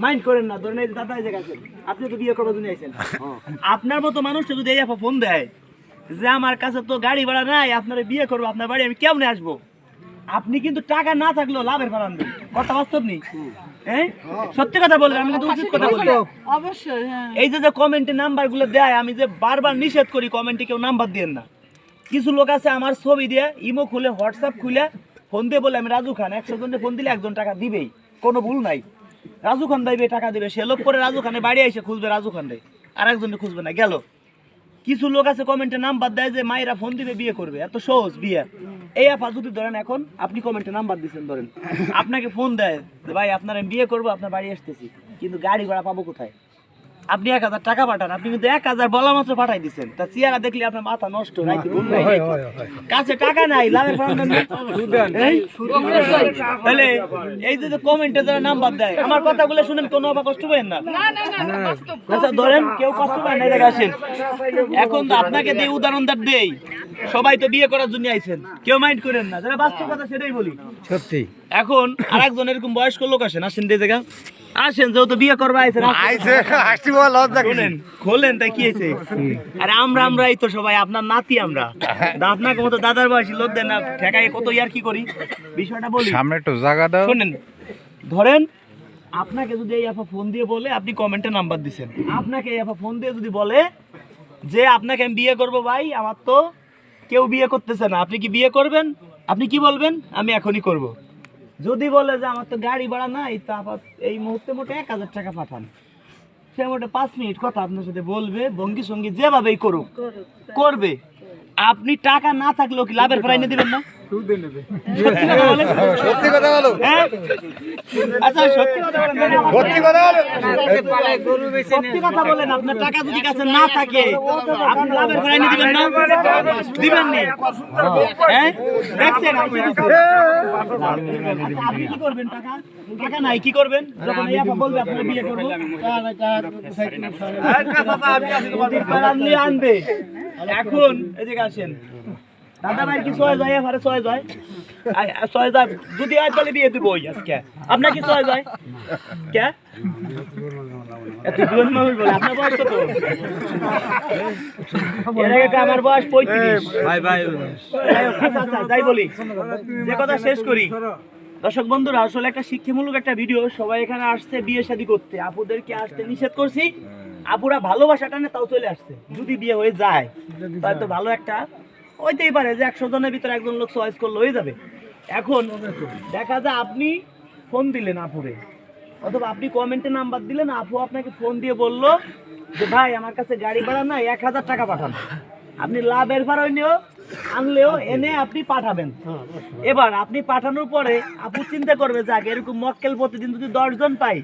Mind করেন না, ধরেন এই যে দাদা এই জায়গায় আছেন, আপনি তো বিয়ে করবার জন্য আইছেন, আপনার মতো মানুষটা যদি এই আপা ফোন দেয় যে আমার কাছে তো গাড়ি ভাড়া নাই, আপনারা বিয়ে করবো, আপনার বাড়ি আমি কেমনে আসবো, আপনি কিন্তু টাকা না থাকলেও লাভের ফল আনবেন। কথা বাস্তব নেই, হ্যাঁ সত্যি কথা বললেন, আমি কিন্তু উচিত কথা বলি অবশ্যই। এই যে কমেন্টে নাম্বার গুলো দেয়, আমি যে বারবার নিষেধ করি কমেন্টে কেউ নাম্বার দিয়েন না। কিছু লোক আছে আমার ছবি দিয়ে ইমো খুলে হোয়াটসঅ্যাপ খুলে ফোন দিয়ে বলে আমি রাজু খান, 100 জনে ফোন দিলে 1 জন টাকা দিবেই, কোনো ভুল নাই, রাজু খান ভাইবে টাকা দিবে। সে লোক করে রাজু খানে বাড়ি এসে খুঁজবে রাজু খান রে, আর একজনে খুঁজবে না, গেল। কিছু লোক আছে কমেন্টে নাম্বার দেয় যে মায়েরা ফোন দিবে বিয়ে করবে, এত সহজ বিয়ে। এই আপা যদি ধরেন এখন আপনি কমেন্টে নাম্বার দিচ্ছেন, ধরেন আপনাকে ফোন দেয় যে ভাই আপনার আমি বিয়ে করবো, আপনার বাড়ি আসতেছি, কিন্তু গাড়ি ভাড়া পাবো কোথায়? আপনি 1000 টাকা পাঠান, আপনি কিন্তু 1000 বলা মাত্র পাঠাই দিচ্ছেন, তা চেহারা দেখলে আপনার মাথা নষ্ট, কাছে টাকা নাই, লাভের তাহলে এই যে কমেন্টে যারা নাম্বার দেয়, আমার কথাগুলো শুনেন, কোনো আবার কষ্ট পাবেন না। আচ্ছা ধরেন কেউ কষ্ট পায় না, দেখে আসেন, এখন তো আপনাকে দিয়ে উদাহরণটা দেই, সবাই তো বিয়ে করার জন্য আইছেন, কেউ মাইন্ড করেন না, যারা বাস্তব কথা সেটাই বলি সত্যি। এখন আরেকজন এরকম বয়স্ক লোক আসেন এই জায়গা আসেন, যেহেতু বিয়ে করবা আইছেন, খোলেন তাই কি হয়েছে? আরে আমরাই তো সবাই আপনার নাতি, আমরা আপনাকে মতো দাদার বয়সী লোক দেন না, ঠেকাই কত ইয়ার কি করি, বিষয়টা বলি সামনে একটু জায়গা দাও। শুনেন, ধরেন আপনাকে যদি এই আপা ফোন দিয়ে বলে, আপনি কমেন্টে নাম্বার দিচ্ছেন, আপনাকে এই আপা ফোন দিয়ে যদি বলে যে আপনাকে আমি বিয়ে করবো ভাই, আমার তো কেউ বিয়ে করতেছে না, আপনি কি বিয়ে করবেন? আপনি কি বলবেন? আমি এখনই করব। যদি বলে যে আমার তো গাড়ি ভাড়া নাই, তা এই মুহূর্তে মোটে 1000 টাকা পাঠান, সে মোটে 5 মিনিট কথা আপনার সাথে বলবে, ভঙ্গি সঙ্গী যেভাবেই করুক করবে। আপনি টাকা না থাকলেও কি লাভের প্রায় দিবেন না? সত্যি কথা বলো, আচ্ছা সত্যি কথা বলেন, আপনার টাকা যদি কাছে না থাকে আপনি লাভের প্রায় দিবেন না? দিবেন নি? দেখছেন আপনি কি করবেন? টাকা নাই কি করবেন? যখন এই আপা বলবে আপনার বিয়ে করবো, আনবে। এখন এদিকে আসেন, দাদা ভাই কি সয় যায়? এবারে সয় যায় যদি আজ বলে বিয়ে দিব আজকে, আপনার কি সয় যায়? কে এত জীবন মানুষ বলে আপনার বয়স কত? এর আগে আমার বয়স 35। যাই বলি, যে কথা শেষ করি, দর্শক বন্ধুরা, আসলে একটা শিক্ষামূলক একটা ভিডিও, সবাই এখানে আসছে বিয়ে শাদী করতে, আপুদেরকে আসতে নিষেধ করছি, আপুরা ভালোবাসা টানে তাও চলে আসছে। যদি বিয়ে হয়ে যায় তাহলে তো ভালো একটা হইতেই পারে যে 100 জনের ভিতরে একজন লোক চয়েস করলে হয়ে যাবে। এখন দেখা যায় আপনি ফোন দিলেন আপুরে, অথবা আপনি কমেন্টে নাম্বার দিলেন, আপু আপনাকে ফোন দিয়ে বললো যে ভাই আমার কাছে গাড়ি ভাড়া নাই, 1000 টাকা পাঠান। আপনি লাভের ভাড়া আনলেও এনে আপনি পাঠাবেন। এবার আপনি পাঠানোর পরে আপু চিন্তা করবে যে আগে এরকম মক্কেল প্রতিদিন যদি 10 জন পাই,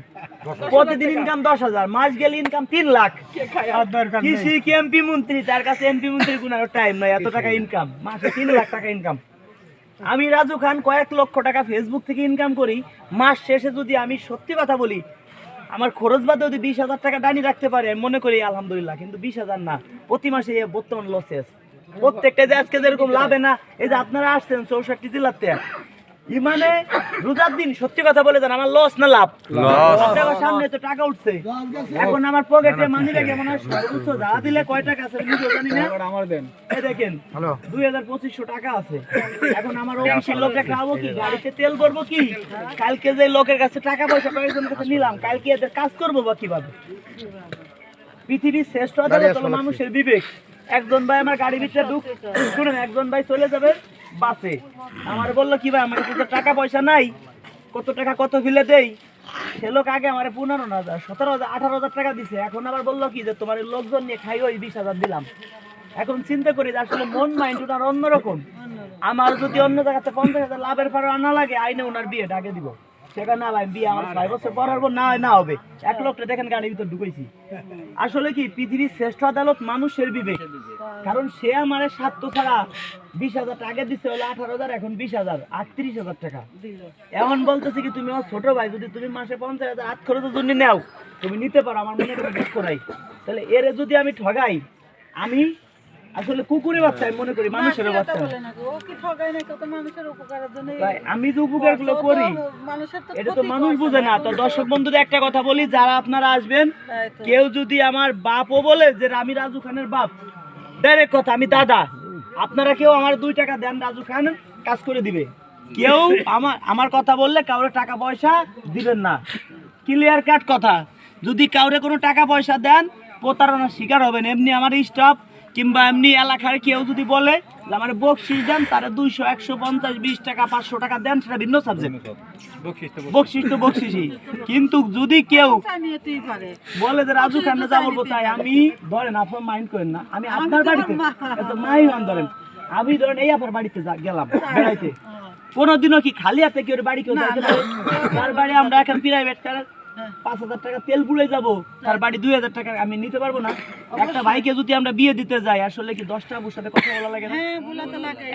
প্রতিদিন ইনকাম 10,000, মাস গেলে ইনকাম 3 লাখ। কৃষি কি এমপি মন্ত্রী, তার কাছে এমপি মন্ত্রী কোনো টাইম নাই, এত টাকা ইনকাম, মাসে 3 লাখ টাকা ইনকাম। আমি রাজু খান কয়েক লক্ষ টাকা ফেসবুক থেকে ইনকাম করি, মাস শেষে যদি আমি সত্যি কথা বলি আমার খরচ বাদে যদি 20,000 টাকা ডানি রাখতে পারি, আমি মনে করি আলহামদুলিল্লাহ। কিন্তু 20,000 না, প্রতি মাসে বর্তমান লসে আছে প্রত্যেকটা। যে আজকে যেরকম লাভে না, এই যে আপনারা আসছেন 64 জেলাতে, মানে রোজার দিন সত্যি কথা বলে যান, আমার লস না লাভ? সামনে তো টাকা উঠছে, এখন আমার পকেটে মানি রেখে মনে হয় সর্বোচ্চ যা দিলে কয় টাকা আছে জানি না, এই দেখেন 2,000-2500 টাকা আছে। এখন আমার অফিসের লোকটা খাবো কি, গাড়িতে তেল করবো কি, কালকে যে লোকের কাছে টাকা পয়সা কয়েকজনের কাছে নিলাম, কালকে এদের কাজ করবো বা কিভাবে? পৃথিবীর শ্রেষ্ঠ আদালত হলো মানুষের বিবেক। একজন ভাই আমার গাড়ির ভিতরে শুনেন, একজন ভাই চলে যাবে বাসে, আমার বললো কি ভাই আমার কাছে টাকা পয়সা নাই, কত টাকা কত ফিলে দেই? সে লোক আগে আমার 15,000, 17,000, 18,000 টাকা দিছে, এখন আবার বললো কি যে তোমার লোকজন নিয়ে খাই, ওই 20,000 দিলাম। এখন চিন্তা করি যে আসলে মন মাইন্ড ওনার অন্যরকম। আমার যদি অন্য জায়গাতে 50,000 লাভের পর আনা লাগে, আইনে ওনার বিয়েটা আগে দিব, সেটা না ভাই বিয়ে আমার 5 বছর পর হবো, না হবে। 1 লক্ষ দেখেন গাড়ির ভিতর ঢুকাইছি। আসলে কি পৃথিবীর শ্রেষ্ঠ আদালত মানুষের বিবেক, কারণ সে আমার স্বার্থ ছাড়া 20,000 টাকা দিচ্ছে, হলো 18,000, এখন 20,000, 38,000 টাকা। এমন বলতেছি কি তুমি আমার ছোট ভাই, যদি তুমি মাসে 50,000 হাত খরচের জন্য নেও, তুমি নিতে পারো, আমার মনে কোনো দুঃখ নাই। তাহলে এর যদি আমি ঠগাই, আমি আসলে কুকুরের বাচ্চা আমি মনে করি মানুষের বাচ্চা। ভাই, আমি যে উপকারগুলো করি এটা তো মানুষ বুঝে না। তো দর্শক বন্ধুদের একটা কথা বলি, যারা আপনারা আসবেন, কেউ যদি আমার বাপও বলে যে আমি রাজু খানের বাপ, ডাইরেক্ট কথা আমি দাদা, আপনারা কেউ আমার 2 টাকা দেন, রাজু খান কাজ করে দিবে। কেউ আমার কথা বললে কাউরে টাকা পয়সা দিবেন না, ক্লিয়ার কাট কথা। যদি কাউরে কোনো টাকা পয়সা দেন প্রতারণার শিকার হবেন। এমনি আমার স্টাফ কিংবা এমনি এলাকার কেউ যদি বলে যে আমার বকশিস দেন, তারা 200, 150, 20 টাকা, 500 টাকা দেন, সেটা ভিন্ন সাবজেক্ট, বকশিস তো বকশিসই। কিন্তু যদি কেউ বলে যে রাজু খান যা বলবো তাই, আমি ধরেন আপনার মাইন্ড করেন না, আমি আপনার বাড়িতে মাই হন, ধরেন আমি ধরেন এই আপনার বাড়িতে গেলাম বেড়াইতে, কোনোদিনও কি খালি হাতে কেউ বাড়ি কেউ যাইতে পারে? তার বাড়ি আমরা এখন প্রাইভেট কার 5,000 টাকা তেল পুড়ে যাবো, তার বাড়ি 2,000 টাকা আমি নিতে পারবো না? একটা ভাইকে যদি আমরা বিয়ে দিতে যাই, আসলে কি 10টা আপুর সাথে কথা বলা লাগে না?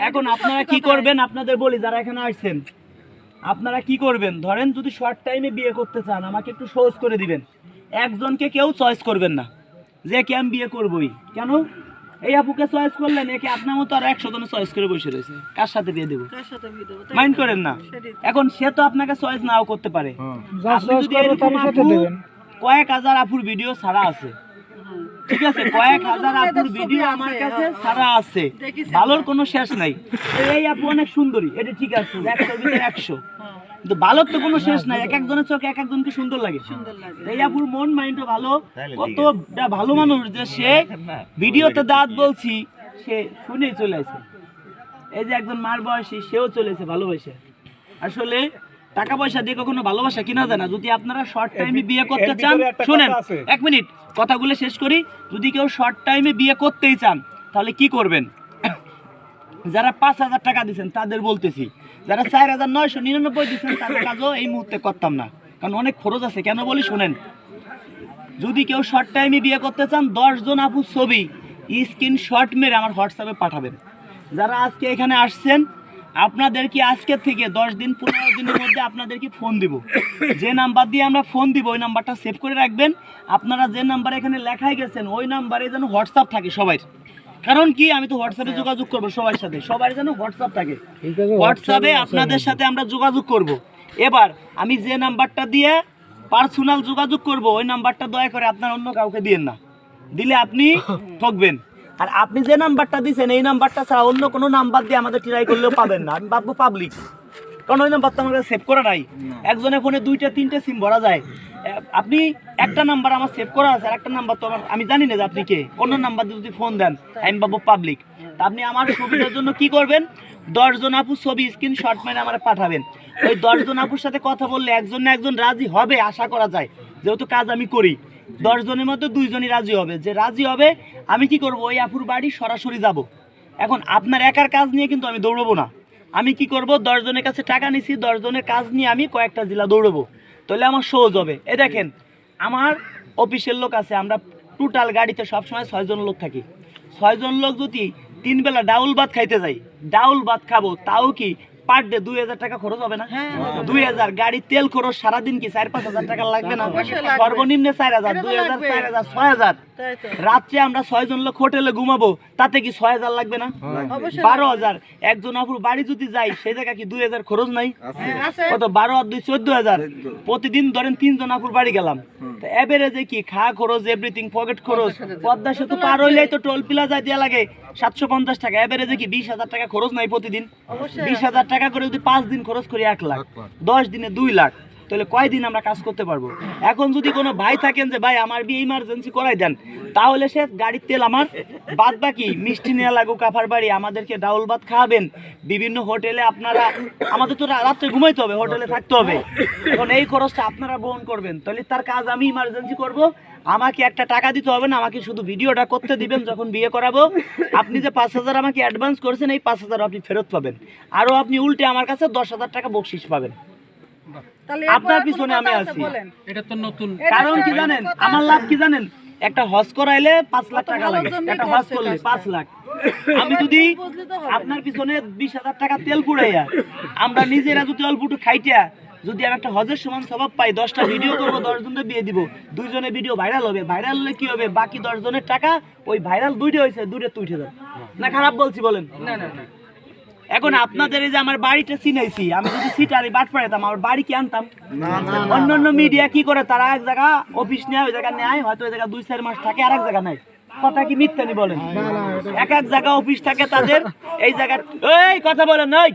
এখন আপনারা কি করবেন, আপনাদের বলি যারা এখানে আসছেন, আপনারা কি করবেন, ধরেন যদি শর্ট টাইমে বিয়ে করতে চান আমাকে একটু সহজ করে দিবেন। একজনকে কেউ চয়েস করবেন না যে কে আমি বিয়ে করবোই। কেন? এই আপুকে চয়েস করলেন, একে আপনার মতো আর 100 জনে চয়েস করে বসে রয়েছে, কার সাথে বিয়ে দেবো? মাইন্ড করেন না। এখন সে তো আপনাকে চয়েস নাও করতে পারে। আপনি যদি এরকম কয়েক হাজার আপুর ভিডিও ছাড়া আছে, ঠিক আছে, কয়েক হাজার আপুর ভিডিও আমার কাছে ছাড়া আছে, ভালোর কোনো শেষ নাই। এই আপু অনেক সুন্দরী, এটা ঠিক আছে, 100 ভিতরে 100, কিন্তু ভালোর তো কোনো শেষ নাই। এক একজনের চোখে এক একজনকে সুন্দর লাগে। এই আপুর মন মাইন্ডও ভালো, কতটা ভালো মানুষ যে সে ভিডিওতে দাঁত বলছি সে শুনেই চলে আসে। এই যে একজন মার বয়সী, সেও চলেছে ভালোবাসে। আসলে টাকা পয়সা দিয়ে কখনো ভালোবাসা কিনা যায় না। যদি আপনারা শর্ট টাইমে বিয়ে করতে চান, শুনেন 1 মিনিট কথাগুলো শেষ করি। যদি কেউ শর্ট টাইমে বিয়ে করতেই চান তাহলে কি করবেন? যারা 5,000 টাকা দিচ্ছেন তাদের বলতেছি, যারা 4,999 দিচ্ছেন তাদের কাজও এই মুহূর্তে করতাম না, কারণ অনেক খরচ আছে। কেন বলি শুনেন, যদি কেউ শর্ট টাইমে বিয়ে করতে চান 10 জন আপুর ছবি স্ক্রিনশট মেরে আমার হোয়াটসঅ্যাপে পাঠাবেন। যারা আজকে এখানে আসছেন আপনাদেরকে আজকের থেকে 10 দিন 15 দিনের মধ্যে আপনাদেরকে ফোন দিব। যে নাম্বার দিয়ে আমরা ফোন দিব ওই নাম্বারটা সেভ করে রাখবেন। আপনারা যে নাম্বার এখানে লেখাই গেছেন ওই নাম্বারে যেন হোয়াটসঅ্যাপ থাকে সবাই। কারণ কি, আমি তো হোয়াটসঅ্যাপে যোগাযোগ করবো সবার সাথে, সবার যেন হোয়াটসঅ্যাপ থাকে। হোয়াটসঅ্যাপে আপনাদের সাথে আমরা যোগাযোগ করব। এবার আমি যে নাম্বারটা দিয়ে পার্সোনাল যোগাযোগ করব ওই নাম্বারটা দয়া করে আপনার অন্য কাউকে দিয়েন না, দিলে আপনি ঠকবেন। আর আপনি যে নাম্বারটা দিয়েছেন এই নাম্বারটা ছাড়া অন্য কোনো নাম্বার দিয়ে আমাদের ট্রাই করলেও পাবেন না। আমি ভাববো পাবলিক, কারণ ওই নাম্বারটা আমার কাছে সেভ করা নাই। একজনের ফোনে 2টা 3টে সিম ভরা যায়। আপনি একটা নাম্বার আমার সেভ করা আছে, আর একটা নাম্বার তো আমার আমি জানি না যে আপনি কে, অন্য নাম্বার দিয়ে যদি ফোন দেন আমি ভাববো পাবলিক। তা আপনি আমার সুবিধার জন্য কি করবেন, 10 জন আপুর ছবি স্ক্রিনশট মেরে আমার পাঠাবেন। ওই 10 জন আপুর সাথে কথা বললে একজন না একজন রাজি হবে আশা করা যায়, যেহেতু কাজ আমি করি। 10 জনের মধ্যে 2 জনই রাজি হবে। যে রাজি হবে আমি কি করব, ওই আপুর বাড়ি সরাসরি যাব। এখন আপনার একার কাজ নিয়ে কিন্তু আমি দৌড়বো না। আমি কি করব, 10 জনের কাছে টাকা নিছি, 10 জনের কাজ নিয়ে আমি কয়েকটা জেলা দৌড়বো, তাহলে আমার সহজ হবে। এ দেখেন আমার অফিসের লোক আছে, আমরা টোটাল গাড়িতে সবসময় 6 জন লোক থাকি। 6 জন লোক যদি 3 বেলা ডাউল ভাত খাইতে যাই, ডাউল ভাত খাবো, তাও কি পার ডে 2,000 টাকা খরচ হবে না? 2,000 গাড়ি তেল খরচ, সারাদিন কি 4-5 হাজার টাকা লাগবে না? সর্বনিম্ন 4,000, 2,000, 4,000, 6,000। রাত্রে আমরা 6 জন লোক হোটেলে ঘুমাবো, তাতে কি 6,000 লাগবে না? 12,000। একজন আপুর বাড়ি যদি যাই সে জায়গা কি 2,000 খরচ নাই? কত? 12 আর 2 14,000। প্রতিদিন ধরেন 3 জন আপুর বাড়ি গেলাম, তো এভারেজে কি খাওয়া খরচ, এভরিথিং, পকেট খরচ, পদ্মা সেতু পার হইলেই তো টোল প্লাজা দেওয়া লাগে 750 টাকা। এভারেজে কি 20,000 টাকা খরচ নাই প্রতিদিন? 20,000 টাকা করে যদি 5 দিন খরচ করি 1 লাখ, 10 দিনে 2 লাখ, তাহলে কয়দিন আমরা কাজ করতে পারবো? এখন যদি কোনো ভাই থাকেন যে ভাই আমার বিয়ে ইমার্জেন্সি করাই দেন, তাহলে সে গাড়ির তেল আমার, বাদ বাকি মিষ্টি নেওয়া লাগুক, কাফার বাড়ি, আমাদেরকে ডাউল ভাত খাওয়াবেন, বিভিন্ন হোটেলে আপনারা, আমাদের তো রাত্রে ঘুমাইতে হবে, হোটেলে থাকতে হবে, এখন এই খরচটা আপনারা বহন করবেন। তাহলে তার কাজ আমি ইমার্জেন্সি করব, আমাকে একটা টাকা দিতে হবে না, আমাকে শুধু ভিডিওটা করতে দিবেন। যখন বিয়ে করাবো আপনি যে 5,000 আমাকে অ্যাডভান্স করেছেন এই 5,000 আপনি ফেরত পাবেন, আরও আপনি উল্টে আমার কাছে 10,000 টাকা বকশিশ পাবেন। আপনার পিছনে আমি আছি। এটা তো নতুন। কারণ কি জানেন, আমার লাভ কি জানেন, একটা হজ করাইলে 5 লাখ টাকা লাগে, একটা হজ করলে 5 লাখ। আমি যদি আপনার পিছনে 20,000 টাকা তেল পুড়াইয়া আমরা নিজেরা যদি অল্প একটু খাইটা যদি আমি একটা হজের সমান স্বভাব পাই, 10টা ভিডিও করবো, 10 জনের বিয়ে দিব, 2 জনের ভিডিও ভাইরাল হবে, ভাইরাল হলে কি হবে, বাকি 10 জনের টাকা ওই ভাইরাল 2টা হয়েছে 2টা তো উঠে যাবে না? খারাপ বলছি বলেন? এখন আপনাদের এই যে আমার বাড়িটা চিনাইছি, আমি যদি সিটারি বাট পাইতাম আমার বাড়ি কি আনতাম? অন্যান্য মিডিয়া কি করে, তারা এক জায়গা অফিস নেয়, ওই জায়গা নেয়, হয়তো ওই জায়গা 2-4 মাস থাকে, আর এক জায়গা নাই। কথা কি মিথ্যা নি বলেন? এক এক জায়গা অফিস থাকে তাদের, এই জায়গা এই কথা বলেন নাই।